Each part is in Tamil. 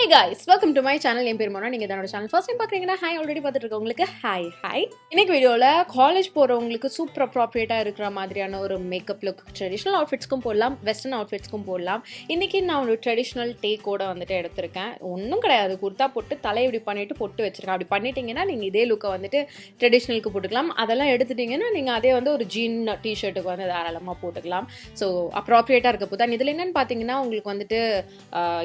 guys, welcome to my channel. என் பேர் மோனா. நீங்க என்னோட சேனல் ஃபர்ஸ்ட் டைம் பார்க்கறீங்கன்னா ஹாய் ஆல்ரெடி பார்த்துட்டு இருக்கவங்களுக்கு ஹாய். இன்னைக்கு வீடியோல காலேஜ் போறவங்களுக்கு சூப்பர் அப்ராப்ரியேட்டா இருக்கிற மாதிரியான ஒரு மேக்கப் லுக் ட்ரெடிஷனல் அவுட்ஃபிட்ஸ்க்கும் போடலாம், வெஸ்டர்ன் அவுட்ஃபிட்ஸ்க்கும் போடலாம். இன்னைக்கு நான் ஒரு ட்ரெடிஷனல் டேக்கோட வந்துட்டு எடுத்திருக்கேன். ஒன்றும் கிடையாது, குர்தா போட்டு தலையை இப்படி பண்ணிட்டு பொட்டு வச்சிருக்கேன். அப்படி பண்ணிட்டீங்கன்னா நீங்க இதே லுக்கை வந்துட்டு ட்ரெடிஷனலுக்கு போட்டுக்கலாம். அதெல்லாம் எடுத்துட்டீங்கன்னா நீங்க அதே வந்து ஒரு ஜீன் டிஷர்ட்டுக்கு வந்து தாராளமாக போட்டுக்கலாம். ஸோ அப்ராப்ரியேட்டா இருக்க போது இதில் என்னன்னு பார்த்தீங்கன்னா உங்களுக்கு வந்துட்டு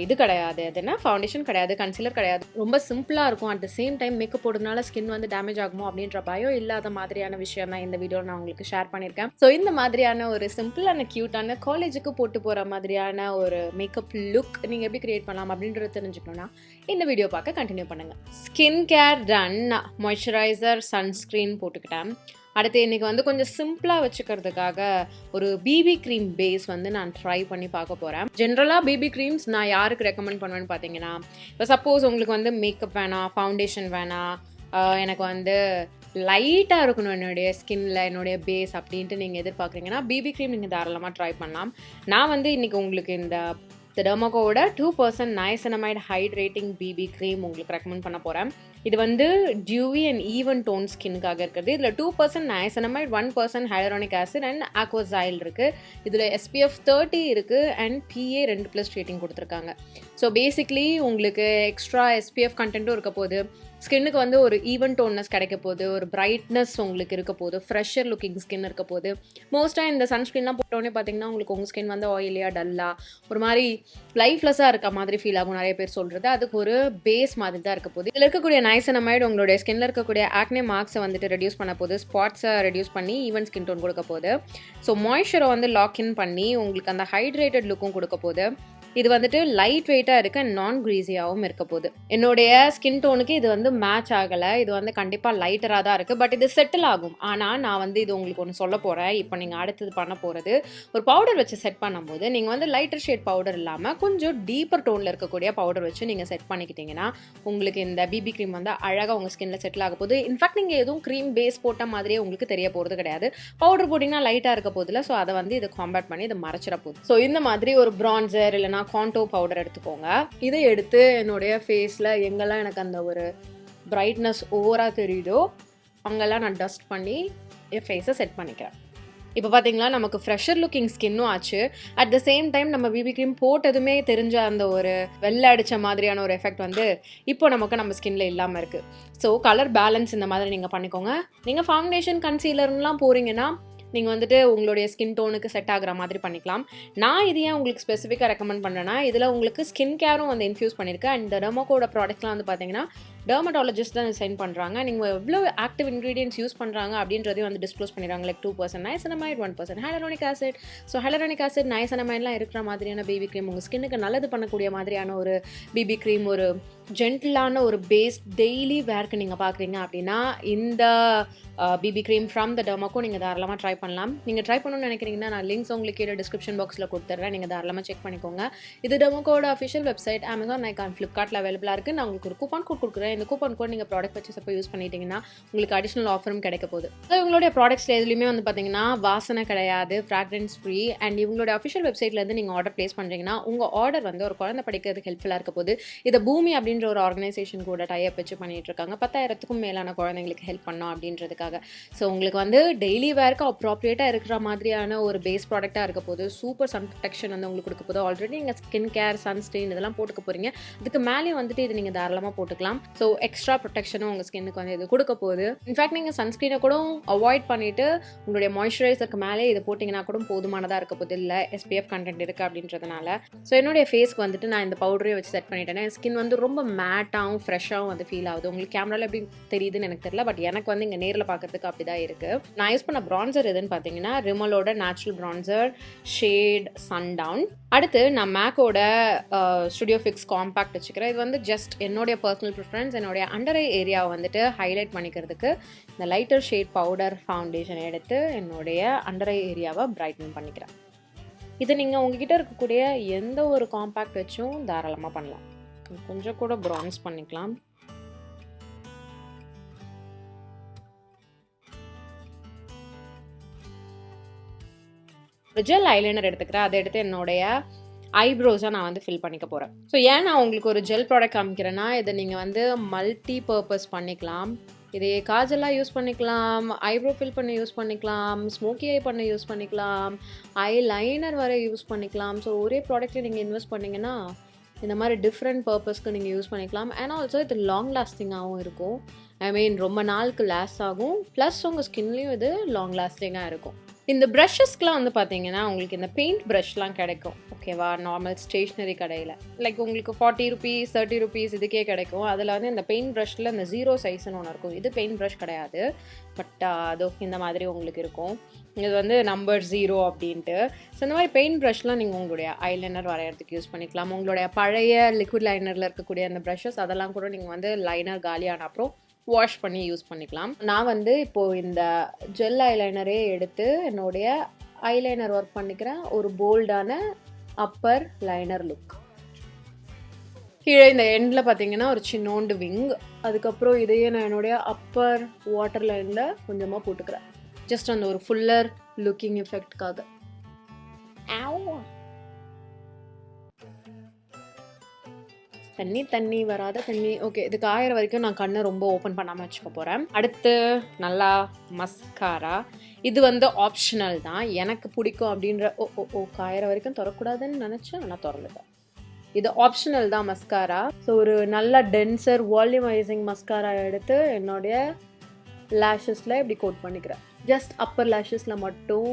இது கிடையாது, அது என்ன ஃபவுண்டேஷன் கிடையாது, கன்சீலர் கிடையாது, ரொம்ப சிம்பிளாக இருக்கும். At the same time makeup போடுறதுனால ஸ்கின் வந்து டேமேஜ் ஆகுமோ அப்படின்ற பயம் இல்லாத மாதிரியான விஷயம் தான் இந்த வீடியோ நான் உங்களுக்கு ஷேர் பண்ணியிருக்கேன். ஸோ இந்த மாதிரியான ஒரு சிம்பிளான க்யூட்டான காலேஜுக்கு போட்டு போகிற மாதிரியான ஒரு மேக்கப் லுக் நீங்கள் எப்படி கிரியேட் பண்ணலாம் அப்படின்றத தெரிஞ்சுக்கணும்னா இந்த வீடியோ பார்க்க கண்டினியூ பண்ணுங்கள். Skin care done, moisturiser, sunscreen போட்டுக்கிட்டேன். அடுத்து இன்றைக்கி வந்து கொஞ்சம் சிம்பிளாக வச்சுக்கிறதுக்காக ஒரு பிபி க்ரீம் பேஸ் வந்து நான் ட்ரை பண்ணி பார்க்க போகிறேன். ஜென்ரலாக பிபி க்ரீம்ஸ் நான் யாருக்கு ரெக்கமெண்ட் பண்ணுவேன்னு பார்த்தீங்கன்னா, இப்போ சப்போஸ் உங்களுக்கு வந்து மேக்கப் வேணாம், ஃபவுண்டேஷன் வேணாம், எனக்கு வந்து லைட்டாக இருக்கணும் என்னுடைய ஸ்கின்னில் என்னுடைய பேஸ் அப்படின்ட்டு நீங்கள் எதிர்பார்க்குறீங்கன்னா பிபி க்ரீம் நீங்கள் தாராளமாக ட்ரை பண்ணலாம். நான் வந்து இன்றைக்கி உங்களுக்கு இந்த டெர்மாகோட 2% நைசனமைட் ஹைட்ரேட்டிங் பிபி க்ரீம் உங்களுக்கு ரெக்கமெண்ட் பண்ண போகிறேன். இது வந்து டியூவி அண்ட் ஈவன் டோன் ஸ்கின்னுக்காக இருக்கிறது. இதில் 2% நைசனமைட், 1% ஹைலரானிக் ஆசிட் அண்ட் ஆக்வாசைல் இருக்குது. இதில் SPF 30 இருக்குது அண்ட் PA 2+ ரேட்டிங் கொடுத்துருக்காங்க. ஸோ பேசிக்லி உங்களுக்கு எக்ஸ்ட்ரா SPF கண்டென்ட்டும் இருக்க போது, ஸ்கின்னுக்கு வந்து ஒரு ஈவன் டோன்னஸ் கிடைக்க போகுது, ஒரு பிரைட்னஸ் உங்களுக்கு இருக்க போகுது, ஃப்ரெஷர் லுக்கிங் ஸ்கின் இருக்க போகுது. மோஸ்ட்டாக இந்த சன்ஸ்க்ரீன்லாம் போட்டோன்னே பார்த்தீங்கன்னா உங்களுக்கு உங்கள் ஸ்கின் வந்து ஆயிலியாக, டல்லாக, ஒரு மாதிரி லைஃப்லெஸ்ஸாக இருக்க மாதிரி ஃபீல் ஆகும். நிறைய பேர் சொல்கிறது அதுக்கு ஒரு பேஸ் மாதிரி தான் இருக்க போகுது. இதில் இருக்கக்கூடிய நைசனமைடு உங்களுடைய ஸ்கின்ல இருக்கக்கூடிய ஆக்னே மார்க்ஸை வந்துட்டு ரெடியூஸ் பண்ண போகுது, ஸ்பாட்ஸை ரெடியூஸ் பண்ணி ஈவன் ஸ்கின் டோன் கொடுக்க போகுது. ஸோ மாய்ஸ்சரை வந்து லாக்இன் பண்ணி உங்களுக்கு அந்த ஹைட்ரேட்டட் லுக்கும் கொடுக்க போகுது. இது வந்துட்டு லைட் வெயிட்டாக இருக்க நான் க்ரீஸியாகவும் இருக்க போகுது. என்னுடைய ஸ்கின் டோனுக்கு இது வந்து மேட்ச் ஆகலை, இது வந்து கண்டிப்பாக லைட்டராக தான் இருக்குது, பட் இது செட்டில் ஆகும். ஆனால் நான் வந்து இது உங்களுக்கு ஒன்று சொல்ல போகிறேன். இப்போ நீங்கள் அடுத்தது பண்ண போகிறது ஒரு பவுடர் வச்சு செட் பண்ணும்போது நீங்கள் வந்து லைட்டர் ஷேட் பவுடர் இல்லாமல் கொஞ்சம் டீப்பர் டோனில் இருக்கக்கூடிய பவுடர் வச்சு நீங்கள் செட் பண்ணிக்கிட்டீங்கன்னா உங்களுக்கு இந்த பிபி க்ரீம் வந்து அழகாக உங்கள் ஸ்கின்னில் செட்டில் ஆக போகுது. இன்ஃபேக்ட் நீங்கள் எதுவும் க்ரீம் பேஸ் போட்ட மாதிரியே உங்களுக்கு தெரிய போகிறது கிடையாது. பவுடர் போட்டிங்கன்னா லைட்டாக இருக்க போதில்லை. ஸோ அதை வந்து இதை காம்பேட் பண்ணி இதை மறைச்சிட போகுது. ஸோ இந்த மாதிரி ஒரு பிரான்சர் இல்லைனா கான்டோ பவுடர் எடுத்துக்கோங்க. இதை எடுத்து என்னுடைய ஃபேஸில் எங்கெல்லாம் எனக்கு அந்த ஒரு பிரைட்னஸ் ஓவராக தெரியுதோ அங்கெல்லாம் நான் டஸ்ட் பண்ணி என் ஃபேஸை செட் பண்ணிக்கிறேன். இப்போ பார்த்தீங்களா நமக்கு ஃப்ரெஷர் லுக்கிங் ஸ்கின்னும் ஆச்சு. அட் த சேம் டைம் நம்ம பிபி க்ரீம் போட்டதுமே தெரிஞ்ச அந்த ஒரு வெள்ளை அடித்த மாதிரியான ஒரு எஃபெக்ட் வந்து இப்போ நமக்கு நம்ம ஸ்கின்ல இல்லாமல் இருக்குது. ஸோ கலர் பேலன்ஸ் இந்த மாதிரி நீங்கள் பண்ணிக்கோங்க. நீங்கள் ஃபவுண்டேஷன் கன்சீலர்லாம் போகிறீங்கன்னா நீங்கள் வந்துட்டு உங்களுடைய ஸ்கின் டோனுக்கு செட் ஆகிற மாதிரி பண்ணிக்கலாம். நான் இது ஏன் உங்களுக்கு ஸ்பெசிஃபிக்காக ரெக்கமெண்ட் பண்ணுறேன்னா இதில் உங்களுக்கு ஸ்கின் கேரும் வந்து இன்ஃப்யூஸ் பண்ணியிருக்கேன். அண்ட் டெர்மாகோட ப்ராடக்ட்லாம் வந்து பார்த்தீங்கன்னா டெர்மட்டாலஜிஸ்ட் தான் சென்ட் பண்ணுறாங்க. நீங்கள் எவ்வளோ ஆக்டிவ் இன்க்ரீடியன்ஸ் யூஸ் பண்ணுறாங்க அப்படின்றதையும் வந்து டிஸ்க்ளோஸ் பண்ணிடுறாங்க. Like 2% niacinamide, 1% hyaluronic acid. So hyaluronic acid, நைசனமைட்லாம் இருக்கிற மாதிரியான பிபி க்ரீம் உங்கள் ஸ்கின்னுக்கு நல்லது பண்ணக்கூடிய மாதிரியான ஒரு பிபி க்ரீம், ஒரு ஜென்டிலான ஒரு பேஸ் டெய்லி வேர்க்கு நீங்கள் பார்க்குறீங்க அப்படின்னா இந்த BP cream from the Dermaco நீங்கள் தாராளமாக ட்ரை பண்ணலாம். நீங்கள் ட்ரை பண்ணணும்னு நினைக்கிறீங்கன்னா நான் லிங்க்ஸ் உங்களுக்கு கீழே டிஸ்கிரிப்ஷன் பாக்ஸில் கொடுத்துட்றேன். நீங்கள் தாராளமாக செக் பண்ணிக்கோங்க. இது டெர்மாக்கோட அஃபிஷியல் வெப்சைட், அமேசான், நைக்கான், ஃப்ளிப்கார்ட்டில் அவைலபிளாக இருக்குது. நான் உங்களுக்கு ஒரு கூப்பான் கோட் கொடுக்குறேன். இந்த கூப்பான் கோட் நீங்கள் ப்ராடக்ட் வச்சு சப்போ யூஸ் பண்ணிட்டீங்கன்னா உங்களுக்கு அடிஷனல் ஆஃபரும் கிடைக்க போகுது. ஸோ இவங்களுடைய ப்ராடக்ட்ஸில் எதுலையுமே வந்து பார்த்தீங்கன்னா வாசனை கிடையாது, ஃப்ராக்ரன்ஸ் ஃப்ரீ. அண்ட் இவங்களுடைய அஃபிஷியல் வெப்சைட்லேருந்து நீங்கள் ஆர்டர் ப்ளேஸ் பண்ணுறீங்கன்னா உங்கள் ஆர்டர் வந்து ஒரு குழந்தை படிக்கிறதுக்கு ஹெல்ப்ஃபுல்லாக இருக்க போது. இதை பூமி அப்படின்ற ஒரு ஆர்கனைசேஷன் கூட டைப் வச்சு பண்ணிட்டு இருக்காங்க. 10,000க்கும் மேலான குழந்தைங்களுக்கு ஹெல்ப் பண்ணோம் அப்படின்றதுக்காக. ஸோ உங்களுக்கு வந்து டெய்லி வேர்க்கு அப்ராப்ரியேட்டாக இருக்கிற மாதிரியான ஒரு பேஸ் ப்ராடக்டாக இருக்க போது. சூப்பர் சன் ப்ரொடெக்ஷன் வந்து உங்களுக்கு கொடுக்க போது. ஆல்ரெடி நீங்கள் ஸ்கின் கேர், சன்ஸ்க்ரீன் இதெல்லாம் போட்டுக்க போகிறீங்க. அதுக்கு மேலேயும் வந்துட்டு இது நீங்கள் தாராளமாக போட்டுக்கலாம். ஸோ எக்ஸ்ட்ரா ப்ரொடெக்ஷனும் உங்கள் ஸ்கின்னுக்கு வந்து இது கொடுக்க போகுது. இன்ஃபேக்ட் நீங்கள் சன்ஸ்க்ரீனை கூட அவாய்ட் பண்ணிவிட்டு உங்களுடைய மாய்ஸ்சரைசருக்கு மேலே இது போட்டிங்கன்னா கூட போதுமானதாக இருக்க போது. இல்லை SPF கண்டென்ட் இருக்குது அப்படின்றதுனால. ஸோ என்னுடைய ஃபேஸ்க்கு வந்துட்டு நான் இந்த பவுடரையும் வச்சு செட் பண்ணிட்டேன். ஸ்கின் வந்து ரொம்ப மேட்டாகவும் ஃப்ரெஷ்ஷாகவும் வந்து ஃபீல் ஆகுது. உங்களுக்கு கேமராவில் எப்படி தெரியுதுன்னு எனக்கு தெரியல, பட் எனக்கு வந்து இங்கே நேரில் பார்க்கறதுக்கு அப்படி தான் இருக்குது. நான் யூஸ் பண்ண ப்ரான்சர் எதுன்னு பார்த்தீங்கன்னா ரிமலோட நேச்சுரல் ப்ரான்சர் ஷேட் சன்டவுன். அடுத்து நான் மேக்கோட ஸ்டுடியோ ஃபிக்ஸ் காம்பேக்ட் வச்சுக்கிறேன். இது வந்து ஜஸ்ட் என்னுடைய பர்சனல் ப்ரிஃபரன்ஸ். என்னுடைய அண்டர் ஐ ஏரியாவை வந்துட்டு ஹைலைட் பண்ணிக்கிறதுக்கு இந்த லைட்டர் ஷேட் பவுடர் ஃபவுண்டேஷன் எடுத்து என்னுடைய அண்டர் ஐ ஏரியாவை பிரைட்டன் பண்ணிக்கிறேன். இது நீங்கள் உங்ககிட்ட இருக்கக்கூடிய எந்த ஒரு காம்பேக்ட் வச்சும் தாராளமாக பண்ணலாம். கொஞ்சம் கூட ப்ரான்ஸ் பண்ணிக்கலாம். ஒரு ஜெல் ஐலைனர் எடுத்துக்கிறேன். அதை எடுத்து என்னுடைய ஐப்ரோஸாக நான் வந்து ஃபில் பண்ணிக்க போகிறேன். ஸோ ஏன் நான் உங்களுக்கு ஒரு ஜெல் ப்ராடக்ட் காமிக்கிறேன்னா, இதை நீங்கள் வந்து மல்டி பர்பஸ் பண்ணிக்கலாம். இதே காஜலாக யூஸ் பண்ணிக்கலாம், ஐப்ரோ ஃபில் பண்ணி யூஸ் பண்ணிக்கலாம், ஸ்மோக்கி ஐ பண்ண யூஸ் பண்ணிக்கலாம், ஐ லைனர் வரை யூஸ் பண்ணிக்கலாம். ஸோ ஒரே ப்ராடக்ட்டில் நீங்கள் இன்வெஸ்ட் பண்ணிங்கன்னா இந்த மாதிரி டிஃப்ரெண்ட் பர்பஸ்க்கு நீங்கள் யூஸ் பண்ணிக்கலாம். அண்ட் ஆல்சோ இது லாங் லாஸ்டிங்காகவும் இருக்கும். ஐ மீன் ரொம்ப நாளுக்கு லாஸ்ட் ஆகும், ப்ளஸ் உங்கள் ஸ்கின்லேயும் இது லாங் லாஸ்டிங்காக இருக்கும். இந்த ப்ரஷஸ்க்குலாம் வந்து பார்த்தீங்கன்னா உங்களுக்கு இந்த பெயிண்ட் ப்ரஷ்லாம் கிடைக்கும், ஓகேவா? நார்மல் ஸ்டேஷ்னரி கடையில் லைக் உங்களுக்கு 40 ருபீஸ் 30 ருபீஸ் இதுக்கே கிடைக்கும். அதில் வந்து இந்த பெயிண்ட் ப்ரஷில் இந்த 0 சைஸ்ன்னு ஒன்று இருக்கும். இது பெயிண்ட் ப்ரஷ் கிடையாது, பட் அதோ இந்த மாதிரி உங்களுக்கு இருக்கும். இது வந்து நம்பர் 0 அப்படின்ட்டு. ஸோ இந்த மாதிரி பெயிண்ட் ப்ரஷ்லாம் நீங்கள் உங்களுடைய ஐலைனர் வரைகிறதுக்கு யூஸ் பண்ணிக்கலாம். உங்களுடைய பழைய லிக்விட் லைனரில் இருக்கக்கூடிய அந்த ப்ரஷஸ் அதெல்லாம் கூட நீங்கள் வந்து லைனர் காலியான அப்புறம் வாஷ் பண்ணி யூஸ் பண்ணிக்கலாம். நான் வந்து இப்போது இந்த ஜெல் ஐலைனரே எடுத்து என்னுடைய ஐலைனர் ஒர்க் பண்ணிக்கிறேன். ஒரு போல்டான அப்பர் லைனர் லுக். கீழே இந்த எண்டில் பார்த்தீங்கன்னா ஒரு சின்னோண்டு விங். அதுக்கப்புறம் இதையே நான் என்னுடைய அப்பர் வாட்டர் லைனில் கொஞ்சமாக போட்டுக்கிறேன், ஜஸ்ட் அந்த ஒரு ஃபுல்லர் லுக்கிங் எஃபெக்ட்காக. தண்ணி வராத தண்ணி. ஓகே, இது காயிற வரைக்கும் நான் கண்ணை ரொம்ப ஓப்பன் பண்ணாமல் வச்சுக்க போகிறேன். அடுத்து நல்லா மஸ்காரா. இது வந்து ஆப்ஷனல் தான், எனக்கு பிடிக்கும் அப்படின்ற காயிற வரைக்கும் திறக்கூடாதுன்னு நினச்சேன், ஆனால் திறந்துட்டேன். இது ஆப்ஷனல் தான் மஸ்காரா. ஸோ ஒரு நல்ல டென்சர் வால்யூமைசிங் மஸ்காரா எடுத்து என்னுடைய லேஷஸில் இப்படி கோட் பண்ணிக்கிறேன், ஜஸ்ட் அப்பர் லேஷஸில் மட்டும்.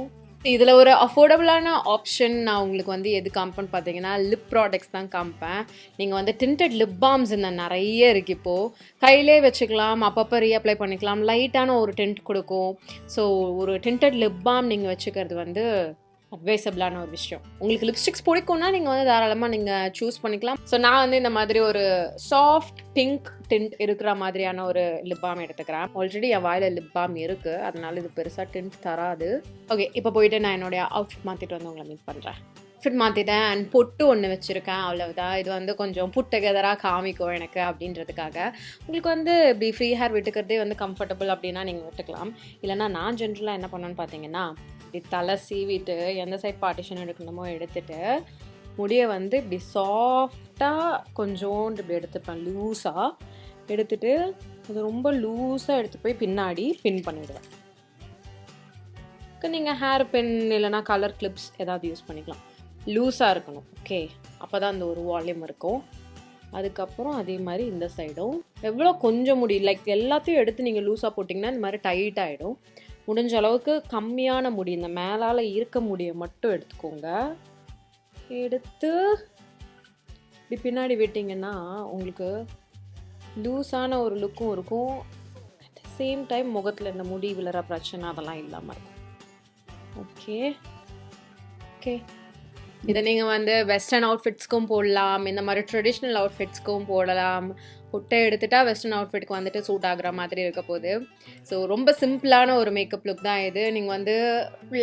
இதில் ஒரு அஃபோர்டபுளான ஆப்ஷன் நான் உங்களுக்கு வந்து எது காமிப்பேன்னு பார்த்தீங்கன்னா லிப் ப்ராடக்ட்ஸ் தான் காமிப்பேன். நீங்கள் வந்து டிண்டட் லிப் பாம்ஸ் இந்த நிறைய இருக்குது இப்போது. கையிலே வச்சுக்கலாம், அப்பப்போ ரீஅப்ளை பண்ணிக்கலாம், லைட்டான ஒரு டிண்ட் கொடுக்கும். ஸோ ஒரு டிண்டட் லிப் பாம் நீங்கள் வச்சுக்கிறது வந்து அட்வைசபிளான ஒரு விஷயம். உங்களுக்கு லிப்ஸ்டிக்ஸ் பிடிக்கும்னா நீங்கள் வந்து தாராளமாக நீங்கள் சூஸ் பண்ணிக்கலாம். ஸோ நான் வந்து இந்த மாதிரி ஒரு சாஃப்ட் பிங்க் டிண்ட் இருக்கிற மாதிரியான ஒரு லிப் பாம் எடுத்துக்கிறேன். ஆல்ரெடி என் வாயில் லிப் பாம் இருக்குது, அதனால இது பெருசாக டிண்ட் தராது. ஓகே, இப்போ போயிட்டு நான் என்னுடைய அவுட்ஃபிட் மாற்றிட்டு வந்து உங்களை மீட் பண்ணுறேன். அவுட்ஃபிட் மாற்றிட்டேன் அண்ட் பொட்டு ஒன்று வச்சுருக்கேன், அவ்வளவுதான். இது வந்து கொஞ்சம் புட் டுகெதராக காமிக்கும் எனக்கு அப்படின்றதுக்காக. உங்களுக்கு வந்து இப்படி ஃப்ரீ ஹேர் விட்டுக்கிறதே வந்து கம்ஃபர்டபுள் அப்படின்னா நீங்கள் விட்டுக்கலாம். இல்லைனா நான் ஜென்ரலாக என்ன பண்ணேன்னு பார்த்தீங்கன்னா இப்படி தலை சீவிட்டு எந்த சைட் பார்ட்டிஷன் எடுக்கணுமோ எடுத்துட்டு முடியை வந்து இப்படி சாஃப்டாக கொஞ்சோண்டு இப்படி எடுத்துப்பேன், லூஸாக எடுத்துட்டு அது ரொம்ப லூஸாக எடுத்து போய் பின்னாடி பின் பண்ணிவிடுவேன். நீங்கள் ஹேர் பின் இல்லைனா கலர் கிளிப்ஸ் ஏதாவது யூஸ் பண்ணிக்கலாம். லூஸாக இருக்கணும், ஓகே, அப்போ தான் அந்த ஒரு வால்யூம் இருக்கும். அதுக்கப்புறம் அதே மாதிரி இந்த சைடும் எவ்வளோ கொஞ்சம் முடி லைக் எல்லாத்தையும் எடுத்து நீங்கள் லூஸாக போட்டிங்கன்னா இந்த மாதிரி டைட் ஆகிடும். முடிஞ்ச அளவுக்கு கம்மியான முடி, இந்த மேலால் இருக்க முடியை மட்டும் எடுத்துக்கோங்க. எடுத்து இப்படி பின்னாடி விட்டிங்கன்னா உங்களுக்கு லூஸான ஒரு லுக்கும் இருக்கும், அட் த சேம் டைம் முகத்தில் இந்த முடி விழற பிரச்சனை அதெல்லாம் இல்லாமல் இருக்கும். ஓகே ஓகே, இதை நீங்கள் வந்து வெஸ்டர்ன் அவுட்ஃபிட்ஸ்க்கும் போடலாம், இந்த மாதிரி ட்ரெடிஷ்னல் அவுட்ஃபிட்ஸ்க்கும் போடலாம். புட்டை எடுத்துட்டா வெஸ்டர்ன் அவுட்ஃபிட்க்கு வந்துட்டு சூட் ஆகுற மாதிரி இருக்க போகுது. ஸோ ரொம்ப சிம்பிளான ஒரு மேக்கப் லுக் தான் இது. நீங்கள் வந்து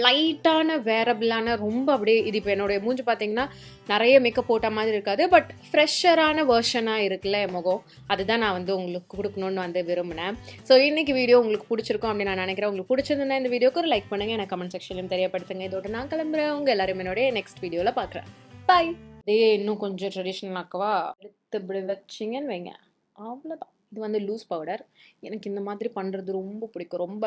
லைட்டான வேரபிளான ரொம்ப அப்படியே இது இப்போ என்னுடைய மூஞ்சி பார்த்தீங்கன்னா நிறைய மேக்கப் போட்ட மாதிரி இருக்காது, பட் ஃப்ரெஷரான வேர்ஷனாக இருக்குல்ல என் முகம், அதுதான் நான் வந்து உங்களுக்கு கொடுக்கணுன்னு வந்து விரும்பினேன். ஸோ இன்றைக்கி வீடியோ உங்களுக்கு பிடிச்சிருக்கும் அப்படின்னு நான் நினைக்கிறேன். உங்களுக்கு பிடிச்சிருந்தா இந்த வீடியோக்கு ஒரு லைக் பண்ணுங்கள், எனக்கு கமெண்ட் செக்ஷன்லையும் தெரியப்படுத்துங்க. இதோட நான் கிளம்புறேன், உங்கள் எல்லாரும் என்னுடைய நெக்ஸ்ட் வீடியோவில் பார்க்குறேன். பாய். இதே இன்னும் கொஞ்சம் ட்ரெடிஷ்னல் ஆக்கவா, எடுத்து இப்படி வச்சிங்கன்னு வைங்க, அவ்வளோதான். இது வந்து லூஸ் பவுடர். எனக்கு இந்த மாதிரி பண்ணுறது ரொம்ப பிடிக்கும். ரொம்ப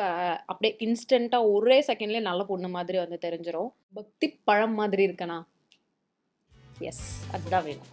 அப்படியே இன்ஸ்டண்ட்டாக ஒரே செகண்ட்லேயே நல்ல பொண்ணு மாதிரி வந்து தெரிஞ்சிடும். பக்தி பழம் மாதிரி இருக்கனா? எஸ், அதுதான் வேணும்.